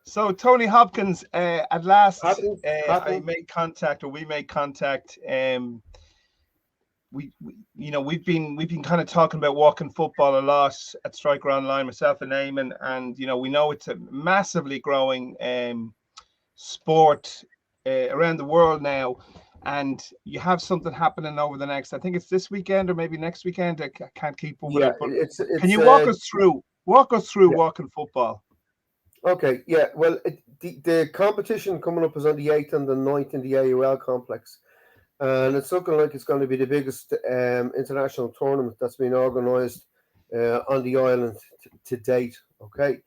So Tony Hopkins, at last, Hatton, I Hatton. made contact, or we made contact. We've been kind of talking about walking football a lot at Striker Online, myself and Eamon, and we know it's a massively growing sport around the world now, and you have something happening over the next. I think it's this weekend or maybe next weekend. I can't keep up with Yeah, it, but it's can it's you walk us through yeah. walking football? Okay, yeah. Well, the competition coming up is on the 8th and the 9th in the AUL complex, and it's looking like it's going to be the biggest international tournament that's been organised on the island to date. Okay,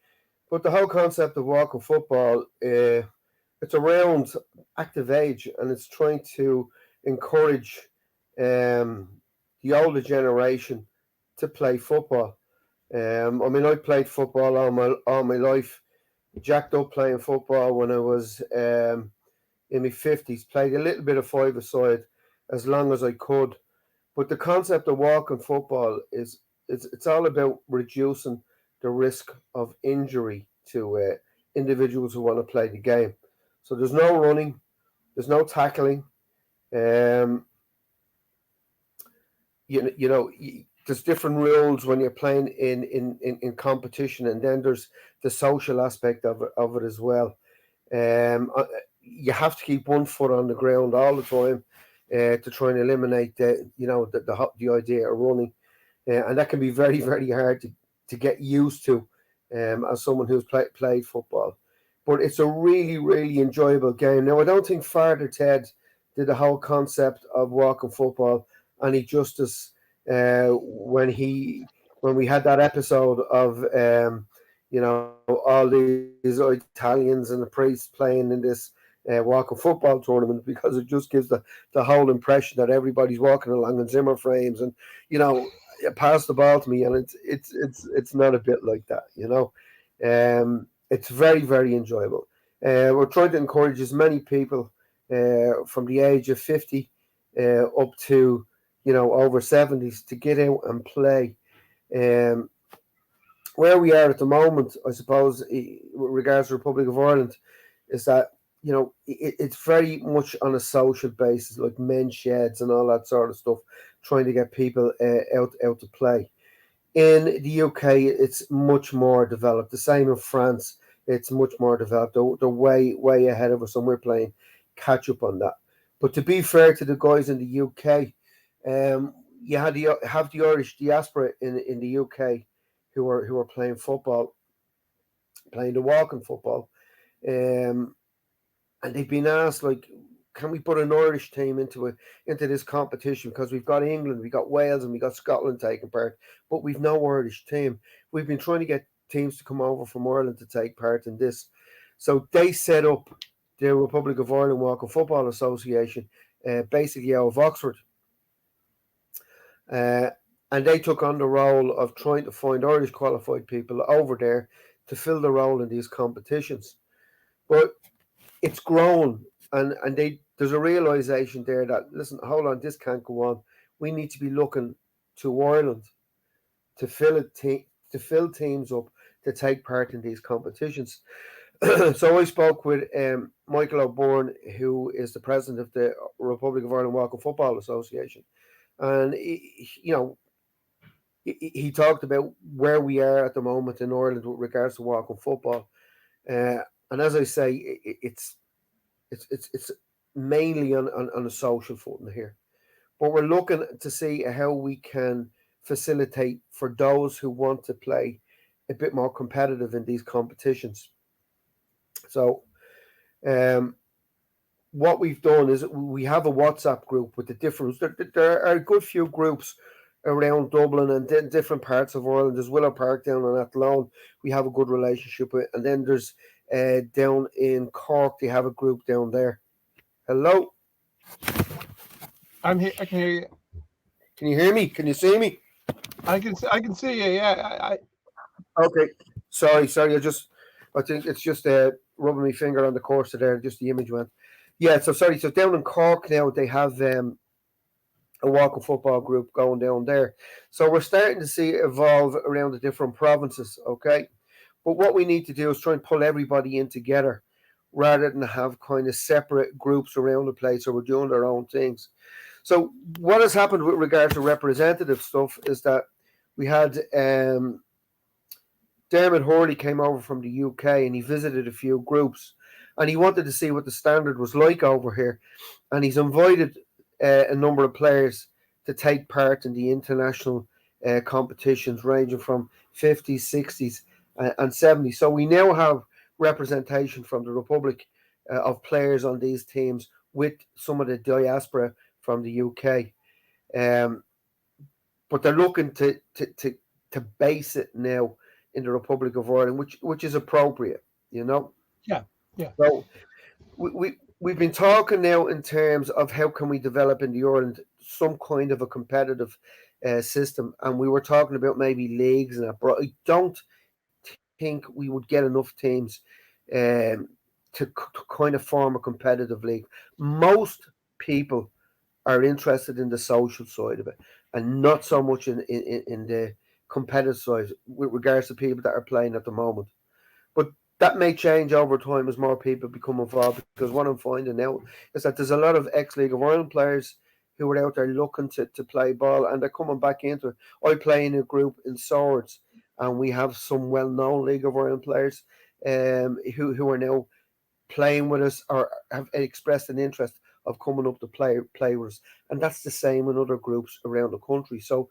but the whole concept of walking football, it's around active age, and it's trying to encourage um, the older generation to play football. I mean, I played football all my life. Jacked up playing football when I was in my 50s. Played a little bit of five-a-side as long as I could. But the concept of walking football is it's all about reducing the risk of injury to individuals who want to play the game. So there's no running, there's no tackling. Um, there's different rules when you're playing in competition, and then there's the social aspect of it as well. You have to keep one foot on the ground all the time to try and eliminate the idea of running, and that can be very very hard to get used to as someone who's played football. But it's a really really enjoyable game. Now I don't think Father Ted did the whole concept of walking football any justice when we had that episode of all these Italians and the priests playing in this walking football tournament, because it just gives the whole impression that everybody's walking along in Zimmer frames, and you know pass the ball to me, and it's not a bit like that. It's very very enjoyable. We're trying to encourage as many people from the age of 50 up to over 70s to get out and play. Um, where we are at the moment, I suppose, with regards to the Republic of Ireland, is that it's very much on a social basis, like men's sheds and all that sort of stuff, trying to get people out to play. In the UK, it's much more developed. The same in France, it's much more developed. They're way ahead of us, and we're playing catch up on that. But to be fair to the guys in the UK, you have the Irish diaspora in the UK who are playing football, playing the walking football, um, and they've been asked, like, can we put an Irish team into this competition, because we've got England, we've got Wales, and we've got Scotland taking part, but we've no Irish team. We've been trying to get teams to come over from Ireland to take part in this, so they set up the Republic of Ireland Walking Football Association, basically out of Oxford. Uh, and they took on the role of trying to find Irish qualified people over there to fill the role in these competitions. But it's grown, and there's a realization there that, listen, hold on, this can't go on. We need to be looking to Ireland to fill teams up to take part in these competitions. So I spoke with Michael O'Byrne, who is the president of the Republic of Ireland Walking Football Association, and he talked about where we are at the moment in Ireland with regards to walking football. Uh, and as I say, it's mainly on a social footing here. But we're looking to see how we can facilitate for those who want to play a bit more competitive in these competitions. So um, what we've done is we have a WhatsApp group with the different. There are a good few groups around Dublin and then different parts of Ireland. There's Willow Park down on Athlone. We have a good relationship with, and then there's down in Cork. They have a group down there. Hello, I'm here. I can hear you. can you hear me? Can you see me? I can see you. Yeah. Okay. Sorry. I think it's just rubbing my finger on the cursor there. Just the image went. Yeah. So sorry. So down in Cork now they have a walking football group going down there. So we're starting to see it evolve around the different provinces. Okay, But what we need to do is try and pull everybody in together rather than have kind of separate groups around the place who are doing their own things. So what has happened with regard to representative stuff is that we had Dermot Hurley came over from the UK and he visited a few groups and he wanted to see what the standard was like over here. And he's invited a number of players to take part in the international competitions ranging from 50s, 60s, and 70s. So we now have representation from the Republic of players on these teams with some of the diaspora from the UK. But they're looking to base it now in the Republic of Ireland, which is appropriate, you know. Yeah, yeah. So we've been talking now in terms of how can we develop in the Ireland some kind of a competitive system, and we were talking about maybe leagues and that, but I don't think we would get enough teams to kind of form a competitive league. Most people are interested in the social side of it and not so much in the competitive side with regards to people that are playing at the moment. But that may change over time as more people become involved, because what I'm finding now is that there's a lot of ex-League of Ireland players who are out there looking to play ball and they're coming back into it. I play in a group in Swords and we have some well-known League of Ireland players who are now playing with us or have expressed an interest of coming up to play with us. And that's the same in other groups around the country. So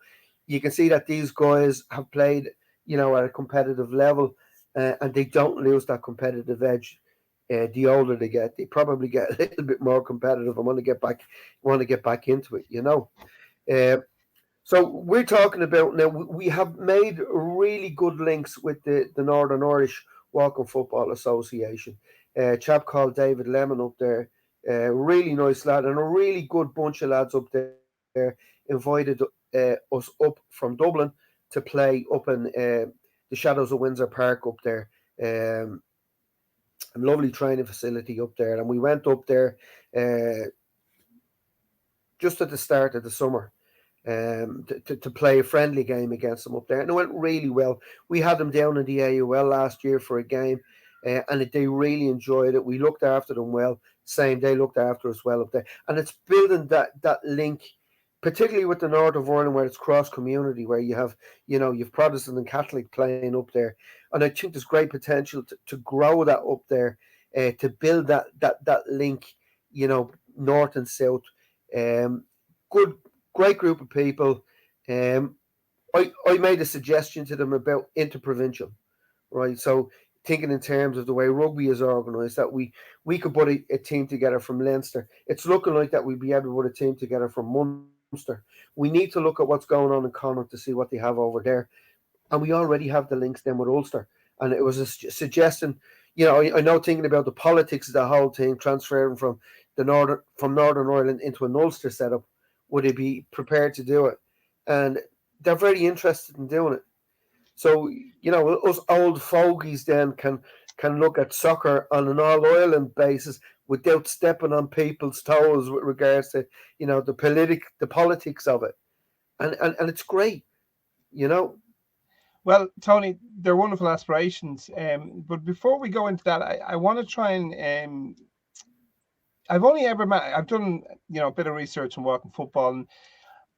you can see that these guys have played, at a competitive level, and they don't lose that competitive edge. The older they get, they probably get a little bit more competitive and want to get back into it. So we're talking about now. We have made really good links with the Northern Irish Walking Football Association. A chap called David Lemon up there, really nice lad, and a really good bunch of lads up there invited us up from Dublin to play up in the Shadows of Windsor Park up there. A lovely training facility up there, and we went up there just at the start of the summer to play a friendly game against them up there, and it went really well. We had them down in the AUL last year for a game, and they really enjoyed it. We looked after them well. Same, they looked after us well up there, and it's building that link, particularly with the north of Ireland, where it's cross community, where you have you've Protestant and Catholic playing up there, and I think there's great potential to grow that up there, to build that link, north and south. Great group of people. I made a suggestion to them about interprovincial, right? So thinking in terms of the way rugby is organised, that we could put a team together from Leinster. It's looking like that we'd be able to put a team together from Munster. We need to look at what's going on in Connacht to see what they have over there. And we already have the links then with Ulster. And it was a suggestion, I know, thinking about the politics of the whole thing, transferring from Northern Ireland into an Ulster setup, would they be prepared to do it? And they're very interested in doing it. So, us old fogies then can look at soccer on an all-Ireland basis without stepping on people's toes with regards to, the politics of it. And it's great, Well, Tony, they're wonderful aspirations. But before we go into that, I want to try and I've done a bit of research on walking football, and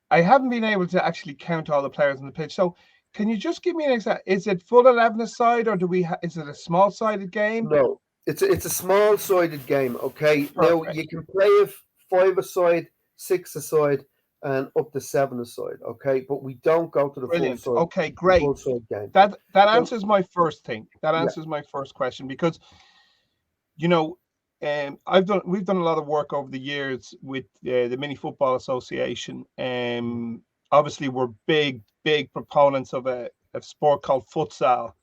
I haven't been able to actually count all the players on the pitch. So can you just give me an exact? Is it full 11-a-side, or is it a small-sided game? No, it's a small-sided game. Okay, Perfect. Now you can play 5-a-side, 6-a-side, and up to 7-a-side. Okay, but we don't go to the Brilliant. full side. Okay, great. Full side game. That answers my first thing. That answers my first question, because we've done a lot of work over the years with the Mini Football Association. Obviously, we're big proponents of a sport called futsal,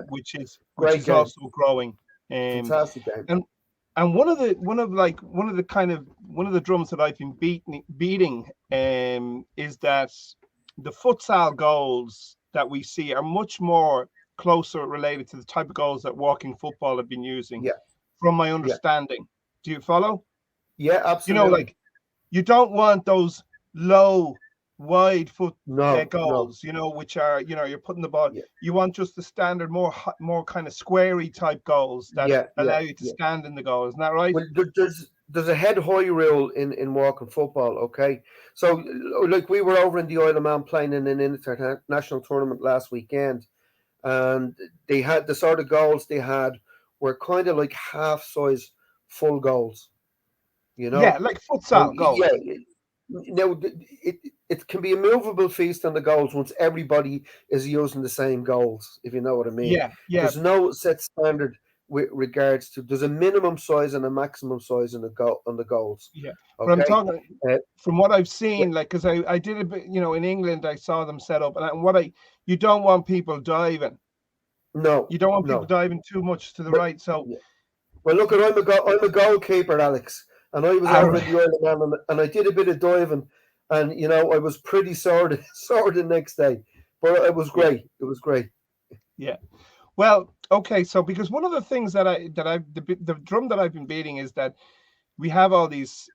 which is also growing. Fantastic game. And one of the drums that I've been beating is that the futsal goals that we see are much more closer related to the type of goals that walking football have been using. Yeah. From my understanding. Do you follow? Yeah, absolutely. You don't want those low wide foot No, no. goals, which are, you're putting the ball. Yeah, You want just the standard, more kind of squarey type goals that yeah, yeah, allow you to yeah. stand in the goal. Isn't that right? Well, there's a head high rule in walking football. Okay, so like we were over in the Isle of Man playing in an international tournament last weekend, and they had the sort of goals they had were kind of like half size full goals. You Yeah, know, like so futsal yeah. goals. Now it can be a movable feast on the goals once everybody is using the same goals. If you know what I mean, Yeah, yeah. there's no set standard with regards to. There's a minimum size and a maximum size on the goals. Yeah, but I'm Okay. talking Uh, from what I've yeah, seen, like, because I did a bit, in England, I saw them set up, and you don't want people diving. no, You don't want people no. diving too much to the But right. So, yeah. Well, look, I'm a goalkeeper, Alex, and I was over I, in the Isle of Man, and I did a bit of diving, and I was pretty sore sore the next day, but it was yeah, great. It was great. yeah. Well, okay. So, because one of the things the drum that I've been beating is that we have all these,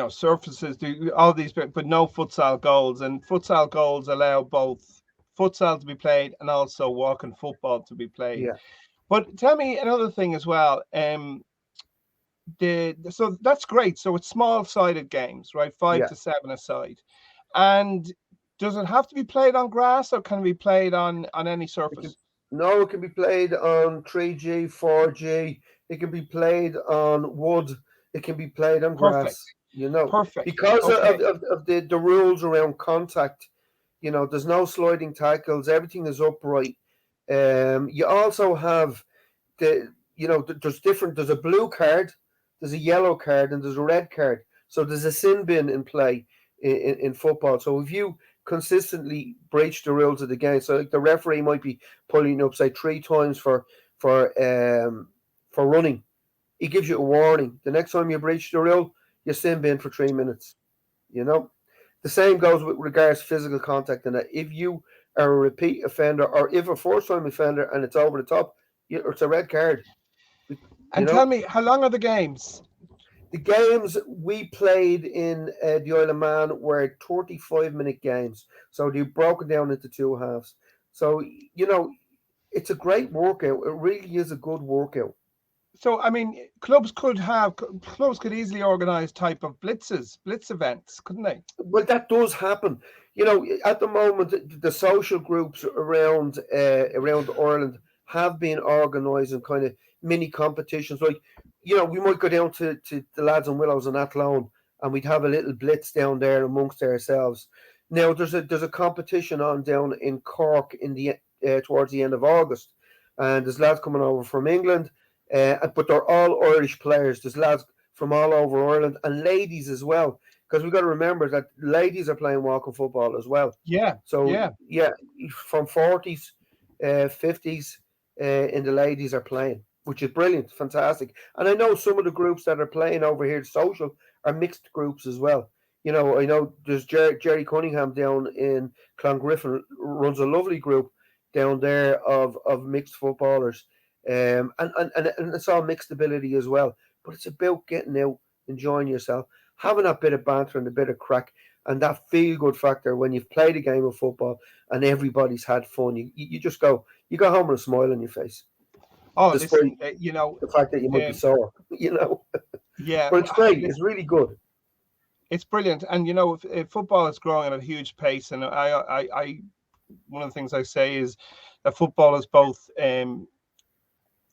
surfaces, all these, but no futsal goals, and futsal goals allow both futsal to be played and also walking football to be played. Yeah, But tell me another thing as well. So that's great. So it's small-sided games, right? Five yeah. to seven a side. And does it have to be played on grass, or can it be played on any It can, surface? no, it can be played on 3G, 4G. It can be played on wood. It can be played on Perfect. grass. Perfect. Because Okay. of the rules around contact. There's no sliding tackles. Everything is upright. You also have there's different. There's a blue card, there's a yellow card, and there's a red card. So there's a sin bin in play in football. So if you consistently breach the rules of the game, so like the referee might be pulling you up, say 3 times for um for running, he gives you a warning. The next time you breach the rule, you're sin bin for 3 minutes. You know. The same goes with regards to physical contact, and that if you are a repeat offender or if a first time offender and it's over the top, it's a red card. You And tell know, me, how long are the games? the games we played in the Isle of Man were 35-minute games, so they're broken down into two halves. So it's a great workout. It really is a good workout. So, I mean, clubs could easily organize type of blitz events, couldn't they? Well, that does happen. At the moment, the social groups around Ireland have been organising kind of mini competitions. Like, we might go down to the lads and willows in Athlone, and we'd have a little blitz down there amongst ourselves. Now, there's a competition on down in Cork in the towards the end of August, and there's lads coming over from England, but they're all Irish players. There's lads from all over Ireland and ladies as well, because we've got to remember that ladies are playing walking football as well. Yeah, So yeah. yeah, from 40s, 50s, in the ladies are playing, which is brilliant, fantastic. And I know some of the groups that are playing over here, social, are mixed groups as well. I know there's Jerry Cunningham down in Clongriffin runs a lovely group down there of mixed footballers, and it's all mixed ability as well. But it's about getting out, enjoying yourself, having that bit of banter and a bit of crack, and that feel good factor when you've played a game of football and everybody's had fun. You just go home with a smile on your face, Oh, despite listen, the fact that you might be the sore. yeah, But it's great. It's listen, really good. it's brilliant. And if football is growing at a huge pace, and I one of the things I say is that football is both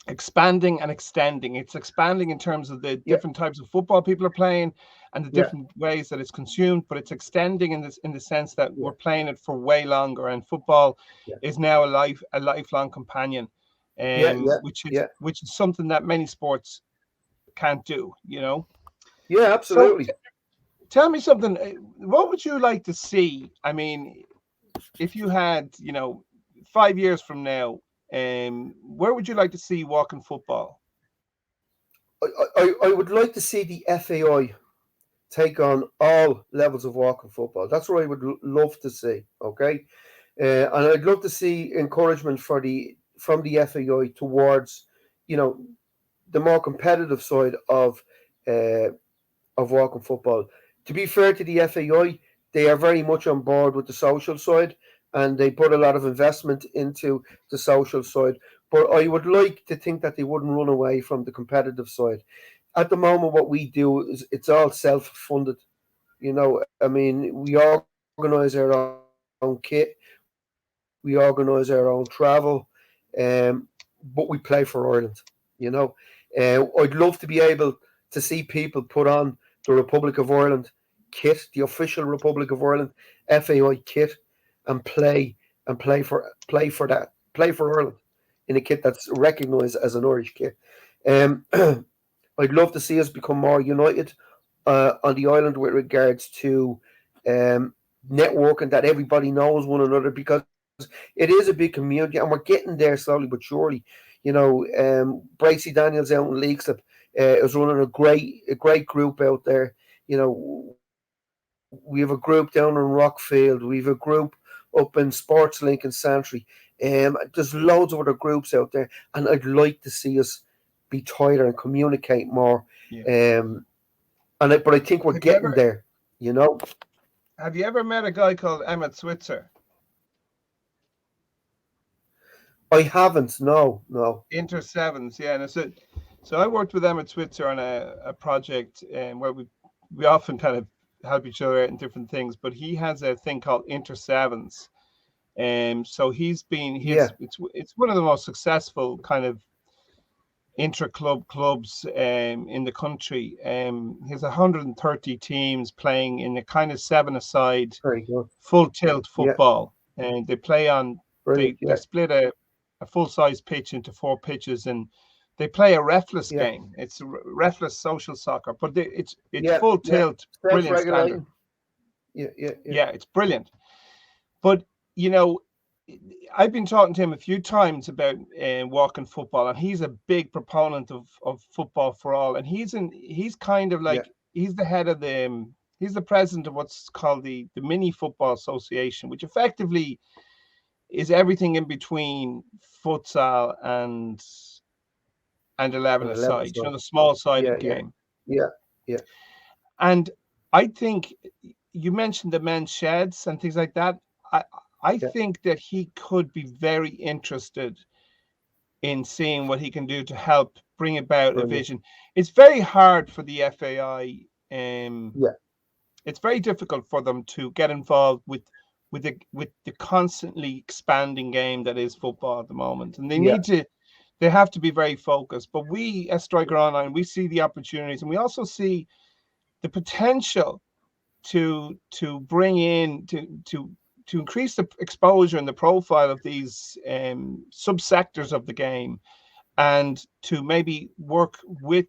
expanding and extending. It's expanding in terms of the Yeah, different types of football people are playing and the yeah, different ways that it's consumed, but it's extending in the sense that yeah, we're playing it for way longer, and football yeah, is now a lifelong companion, yeah, yeah, which is yeah, something that many sports can't do. yeah. So Absolutely. tell me something. What would you like to see? I mean, if you had, 5 years from now, where would you like to see walking football? I would like to see the FAI take on all levels of walking football. That's what I would love to see. Okay, and I'd love to see encouragement from the FAI towards you know the more competitive side uh, of walking football to be fair to the FAI, they are very much on board with the social side, and they put a lot of investment into the social side. But I would like to think that they wouldn't run away from the competitive side. At the moment, what we do is it's all self-funded. I mean, we organise our own kit, we organise our own travel, but we play for Ireland. I'd love to be able to see people put on the Republic of Ireland kit, the official Republic of Ireland FAI kit, and play for Ireland in a kit that's recognised as an Irish kit. Um, I'd love to see us become more united on the island with regards to um, networking, that everybody knows one another, because it is a big community and we're getting there slowly but surely. Bracey Daniels out in Leixlip is running a great group out there. We have a group down in Rockfield. We have a group up in SportsLink and Santry. There's loads of other groups out there, and I'd like to see us be tighter and communicate more. Yeah. But I think we're Have you getting ever there. You know, have you ever met a guy called Emmett Switzer? I haven't. No. Inter Sevens, yeah. And so I worked with Emmett Switzer on a project where we often kind of help each other out in different things, but he has a thing called Inter Sevens. So he's Yeah, it's one of the most successful kind of clubs in the country. He has 130 teams playing in a kind of seven-a-side very good. full tilt Yeah, football, and they play on brilliant. they Yeah, split a full size pitch into four pitches, and they play a refless yeah, game. It's refless social soccer, but it's yeah, full yeah. tilt, brilliant standard. Self-regulating. Yeah. Yeah, it's brilliant. But you know, I've been talking to him a few times about walking football, and he's a big proponent of football for all. And he's kind of Yeah, like he's the head of he's the president of what's called the Mini Football Association, which effectively is everything in between futsal and 11 an 11 aside, side. the small Yeah, sided yeah, game. yeah, yeah, And I think you mentioned the men's sheds and things like that. I I yeah. think that he could be very interested in seeing what he can do to help bring about a Brilliant. vision. It's very hard for the FAI. Yeah, It's very difficult for them to get involved with the constantly expanding game that is football at the moment, and yeah, they have to be very focused. But we at Striker Online, we see the opportunities, and we also see the potential to bring in to increase the exposure and the profile of these subsectors of the game, and to maybe work with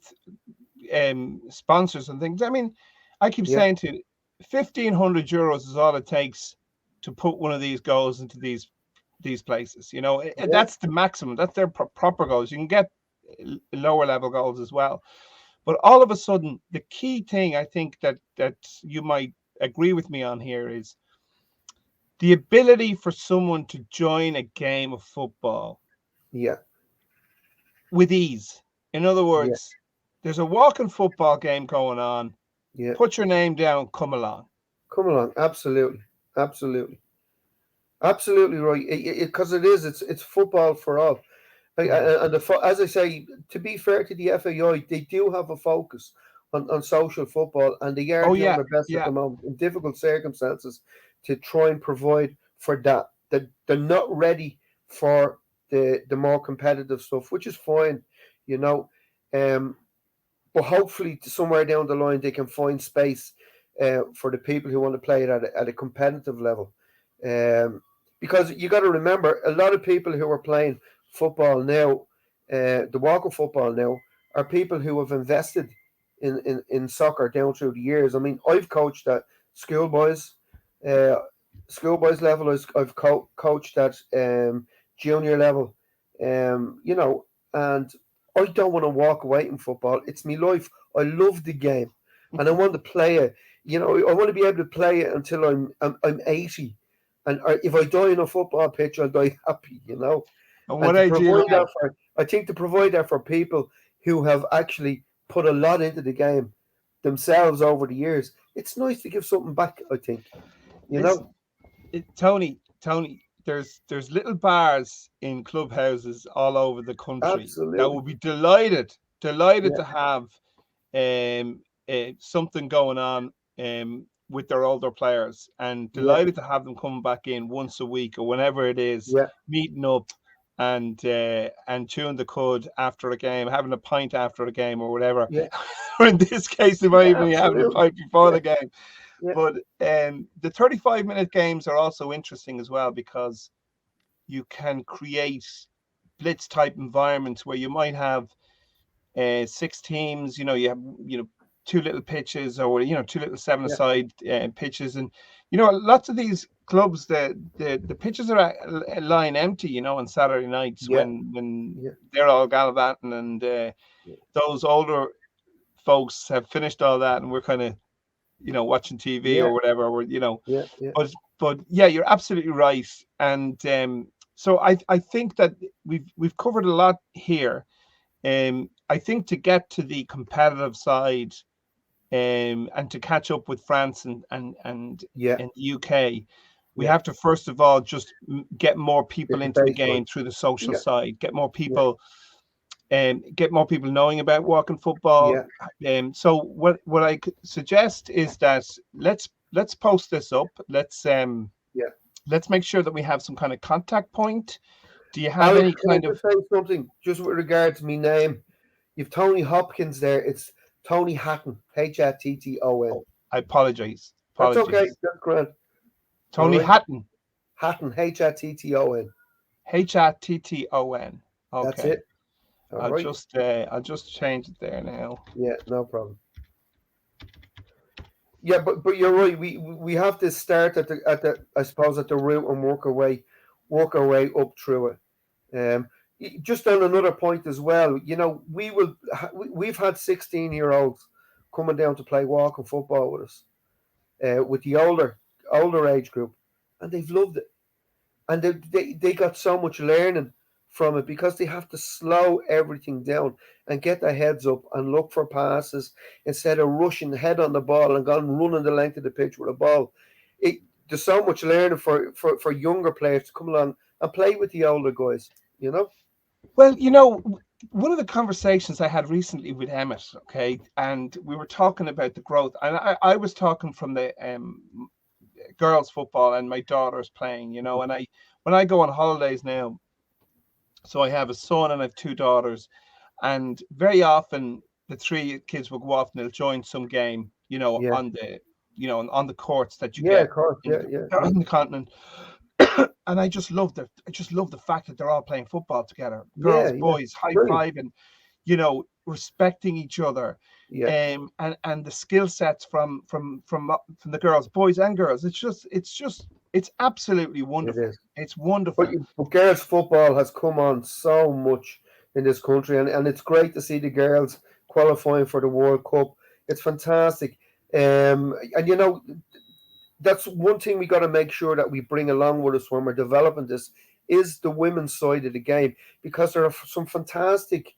sponsors and things. I mean, I keep yeah, saying to 1,500 euros is all it takes to put one of these goals into these places. yeah, That's the maximum. That's their proper goals. You can get lower level goals as well. But all of a sudden, the key thing I think that you might agree with me on here is the ability for someone to join a game of football yeah, with ease. In other yeah, words, there's a walking football game going on. yeah. Put your name down, come along. Come along. Absolutely, absolutely right. Because it's football for all. Yeah. And as I say, to be fair to the FAI, they do have a focus on social football, and they are Oh doing yeah, their best at yeah, the moment in difficult circumstances to try and provide for that. That they're not ready for the more competitive stuff, which is fine, you know. Um, but hopefully, somewhere down the line, they can find space for the people who want to play it at a competitive level. Um, because you got to remember, a lot of people who are playing football now, the walk of football now, are people who have invested in soccer down through the years. I mean, I've coached at schoolboys, uh, schoolboys level. I've coached at junior level, and I don't want to walk away from football. It's my life. I love the game, and I want to play it. I want to be able to play it until I'm 80, and if I die on a football pitch, I'll die happy. And And what to age are you provide at? that for, I think to provide that for people who have actually put a lot into the game themselves over the years, it's nice to give something back. I think, you know. Listen, Tony, there's little bars in clubhouses all over the country that Absolutely. will be delighted Yeah, to have something going on with their older players, and yeah, delighted to have them coming back in once a week or whenever it is, yeah, meeting up and chewing the cud after a game, having a pint after a game or whatever. yeah, Or in this case, they might yeah. even be having a Absolutely. pint before Yeah, the game. yeah, But the 35-minute games are also interesting as well because you can create blitz type environments where you might have six teams. You have two little pitches, or two little yeah, seven-a-side pitches, and lots of these clubs, the pitches are lying empty. On Saturday nights yeah, when yeah, they're all gallivanting, and yeah, those older folks have finished all that, and we're kind of watching TV yeah, or whatever. Or yeah, yeah. but yeah, you're absolutely right, and so I think that we've covered a lot here. I think to get to the competitive side, and to catch up with France Yeah. and the UK, we Yeah. have to first of all just get more people Get the into the baseline. game through the social Yeah, side, yeah, get more people knowing about walking football. yeah, So what I could suggest is that let's post this up. yeah. Let's make sure that we have some kind of contact point. Do you have Alex, any can I kind of? just say something just with regard to me name? You've Tony Hopkins there. It's Tony Hatton, Hatton. Oh, I apologize. That's okay. Apologies. That's grand. All Tony right. Hatton. Hatton, Hatton. Hatton. That's Okay. it. All right. I'll just change it there now. Yeah, no problem. Yeah, but you're right. We have to start at the I suppose at the root and work our way up through it. Just on another point as well, we've had 16-year-olds coming down to play walking football with us, with the older age group, and they've loved it, and they got so much learning from it because they have to slow everything down and get their heads up and look for passes instead of rushing head on the ball and going running the length of the pitch with a ball. It, there's so much learning for younger players to come along and play with the older guys, you know? Well, one of the conversations I had recently with Emmett, okay, and we were talking about the growth, and I was talking from the girls' football, and my daughter's playing, and when I go on holidays now, so I have a son and I have two daughters, and very often the three kids will go off and they'll join some game, Yeah. on the courts that you Yeah, get of course. in Yeah, the, yeah, yeah. in the continent. And I just love the fact that they're all playing football together, Yeah, girls, yeah. boys, high Brilliant. fiving, respecting each other, Yeah, and the skill sets from the girls, boys and girls. It's absolutely it wonderful. is. It's But, wonderful. but girls' football has come on so much in this country, and it's great to see the girls qualifying for the World Cup. It's fantastic. And that's one thing we got to make sure that we bring along with us when we're developing this is the women's side of the game, because there are some fantastic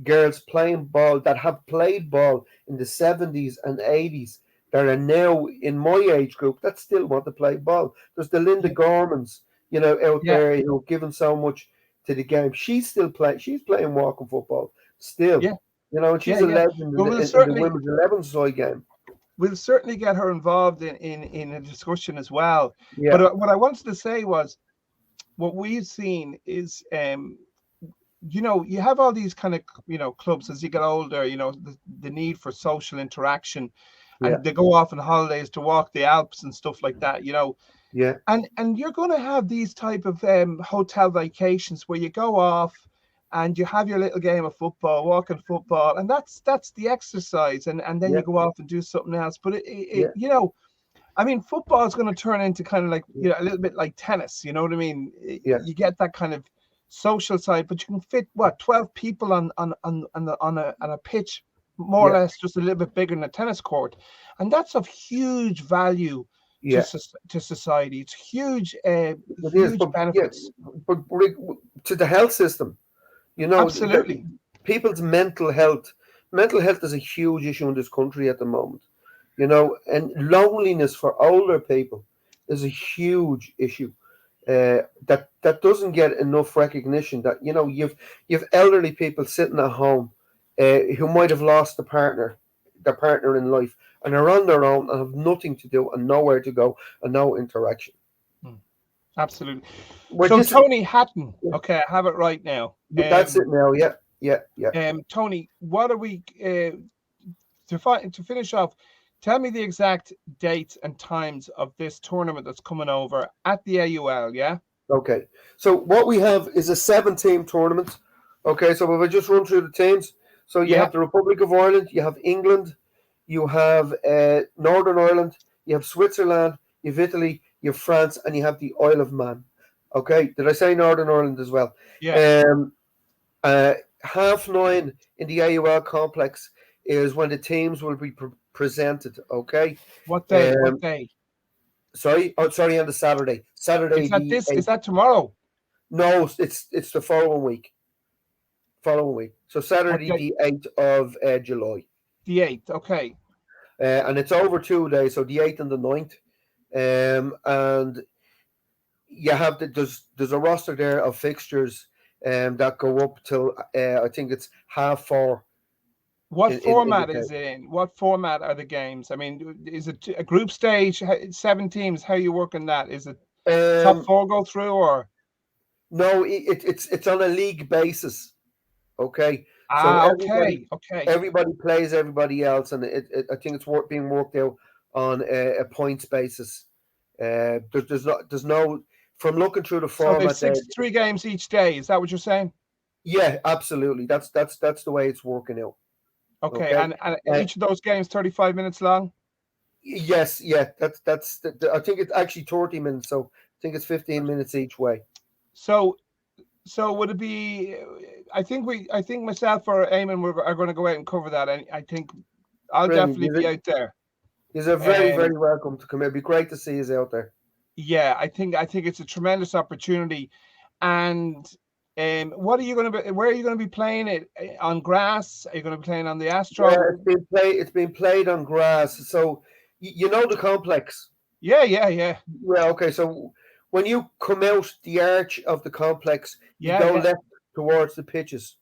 girls playing ball that have played ball in the 70s and 80s that are now in my age group that still want to play ball. There's the Linda Yeah, Gormans, out yeah, there, giving so much to the game. She's playing walking football still, yeah, and she's yeah, a yeah. legend in Well, the women's 11 side game. we'll certainly get her involved in a discussion as well. Yeah, But what I wanted to say was, what we've seen is, you have all these kind of, clubs as you get older, the need for social interaction, yeah, and they go off on holidays to walk the Alps and stuff like that, yeah, and you're going to have these type of hotel vacations where you go off and you have your little game of football, walking football, and that's the exercise, and then yeah, you go off and do something else. But yeah, I mean, football is going to turn into kind of like, yeah, a little bit like tennis. You know what I mean? yeah, You get that kind of social side, but you can fit 12 people on a pitch, more or yeah, less, just a little bit bigger than a tennis court, and that's of huge value to yeah. to society. It's It is, huge but yeah, benefits. but to the health system, that Absolutely. people's mental health is a huge issue in this country at the moment. and loneliness for older people is a huge issue. That doesn't get enough recognition. That you've elderly people sitting at home who might have lost their partner in life, and are on their own and have nothing to do and nowhere to go and no interaction. Absolutely. We're So just Tony Hatton, okay, I have it right now. That's it now. Yeah. Tony, what are we to finish off? Tell me the exact dates and times of this tournament that's coming over at the AUL. Yeah. Okay. So what we have is a 7-team tournament. Okay. So if I just run through the teams, so you have the Republic of Ireland, you have England, you have Northern Ireland, you have Switzerland, you have Italy, you have France, and you have the Isle of Man. Okay. Did I say Northern Ireland as well? Yeah. 9:30 in the AUL complex is when the teams will be presented. Okay. What day? What day? Sorry, on the Saturday. Saturday. Is that tomorrow? No, it's the following week. So Saturday, the 8th of July. The 8th. Okay. And it's over 2 days, so the 8th and the 9th. And you have there's a roster there of fixtures that go up till I think it's 4:30. What format is it in? What format are the games? I mean, is it a group stage? 7 teams? How are you working that? Is it top 4 go through or? No, it's on a league basis. Okay. Okay. Everybody plays everybody else, and I think it's being worked out on a points basis. There's no from looking through the format. So there's 3 games each day. Is that what you're saying? Yeah, absolutely. That's the way it's working out. Okay. And each of those games 35 minutes long? Yes, yeah. That's I think it's actually 30 minutes, so I think it's 15 minutes each way. So would it be I think myself or Eamon are going to go out and cover that, and I think I'll definitely be out there. You're very, very welcome to come here. It'd be great to see you out there. Yeah, I think it's a tremendous opportunity. And what are you going to be? Where are you going to be playing it? On grass? Are you going to be playing on the Astro? Yeah, it's been played on grass. So you know the complex. Yeah. Well, okay. So when you come out the arch of the complex, you go left towards the pitches,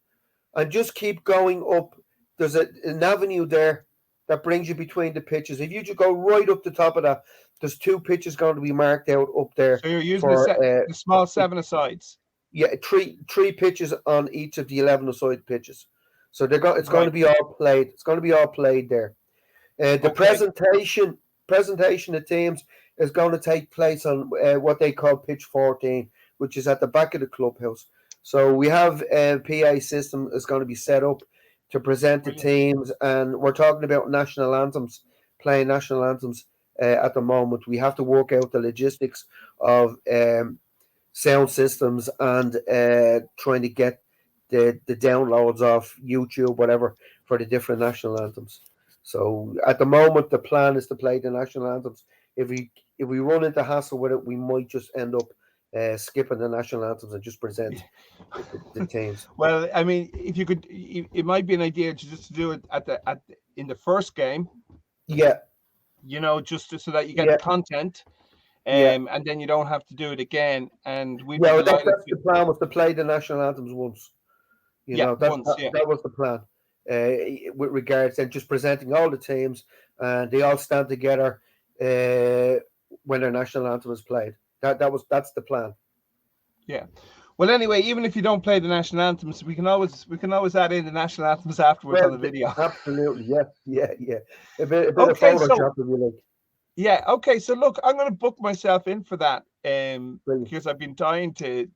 and just keep going up. There's an avenue there that brings you between the pitches. If you just go right up the top of that, there's 2 pitches going to be marked out up there. So you're using the small 7-a-sides. Yeah, three pitches on each of the 11-a-side pitches. So it's going to be all played. It's going to be all played there. The presentation of teams is going to take place on what they call pitch 14, which is at the back of the clubhouse. So we have a PA system that's going to be set up to present the teams, and we're talking about playing national anthems at the moment. We have to work out the logistics of sound systems and trying to get the downloads off YouTube, whatever, for the different national anthems. So at the moment, the plan is to play the national anthems. If we run into hassle with it, we might just end up skipping the national anthems and just present the teams. Well, I mean, if you could, it might be an idea to do it in the first game. Yeah. Just so that you get the content. And then you don't have to do it again. And that's the plan, was to play the national anthems once. That was the plan. With regards to just presenting all the teams, and they all stand together when their national anthem is played. That's the plan. Yeah. Well, anyway, even if you don't play the national anthems, we can always add in the national anthems afterwards on the video. Absolutely, yeah. A bit of Photoshop if you like. Yeah. Okay. So look, I'm going to book myself in for that, because I've been dying to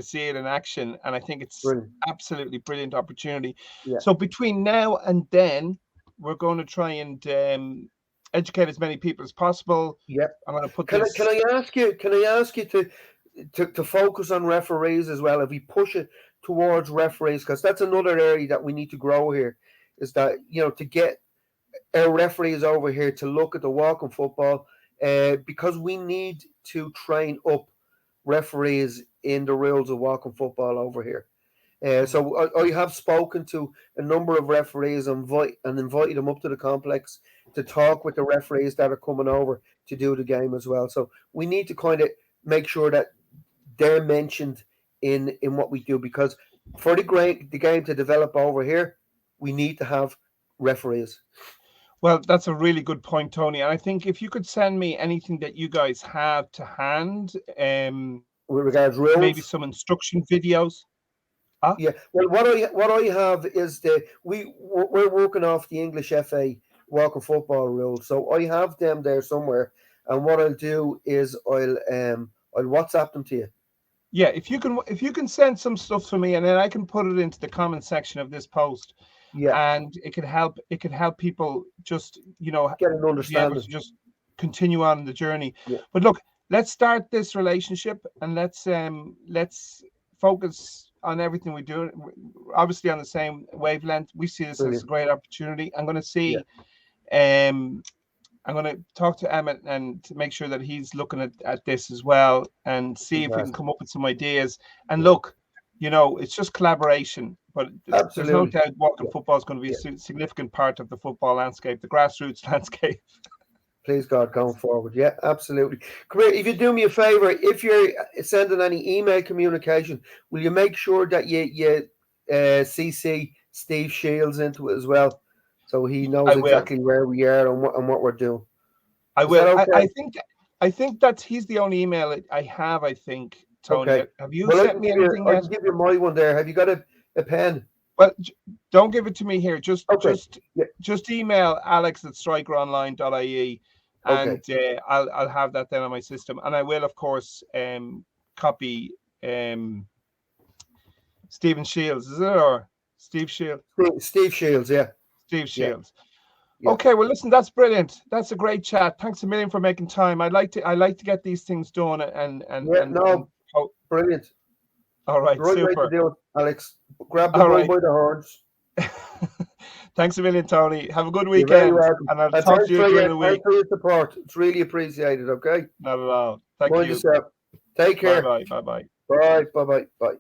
see it in action, and I think it's absolutely brilliant opportunity. Yeah. So between now and then, we're going to try and educate as many people as possible. Yeah. I'm going to put. Can I ask you to focus on referees as well? If we push it towards referees, because that's another area that we need to grow here, is that to get our referees over here to look at the walking football, because we need to train up referees in the rules of walking football over here. So I have spoken to a number of referees and invited them up to the complex to talk with the referees that are coming over to do the game as well. So we need to kind of make sure that they're mentioned in what we do, because for the game to develop over here, we need to have referees. Well, that's a really good point, Tony. And I think if you could send me anything that you guys have to hand, With regards maybe rules, some instruction videos. yeah. Well, what I have is we're working off the English FA Walker football rules, so I have them there somewhere. And what I'll do is I'll WhatsApp them to you. Yeah, if you can send some stuff to me, and then I can put it into the comment section of this post. Yeah, and it could help people just get an be able understanding. to just continue on the journey. Yeah. But look, let's start this relationship, and let's focus on everything we do. Obviously on the same wavelength. We see this as a great opportunity. I'm going to see I'm going to talk to Emmett and to make sure that he's looking at this as well, and see if we can come up with some ideas. And look, it's just collaboration, but there's no doubt walking football is going to be a significant part of the football landscape, the grassroots landscape. Please God, going forward. Yeah, absolutely. Come here, if you do me a favor, if you're sending any email communication, will you make sure that you CC Steve Shields into it as well, so he knows exactly where we are and what we're doing? I will. Okay? I think that he's the only email I have. I think, Tony. Okay. Have you sent me anything? I can give you my one there. Have you got a pen? Well, don't give it to me here. Just email alex@strikeronline.ie, and I'll have that then on my system, and I will of course copy Stephen Shields. Is it, or Steve Shields? Steve Shields, yeah. Steve Shields. Yeah. Okay, well, listen, that's brilliant. That's a great chat. Thanks a million for making time. I like to get these things done, brilliant. All right, the right super. Way to do it, Alex. Grab the bull by the horns. Thanks a million, Tony. Have a good weekend, and I'll talk to you during the week. Thanks for your support. It's really appreciated. Okay. Not at all. Thank you. Yourself. Take care. Bye. Bye. Bye.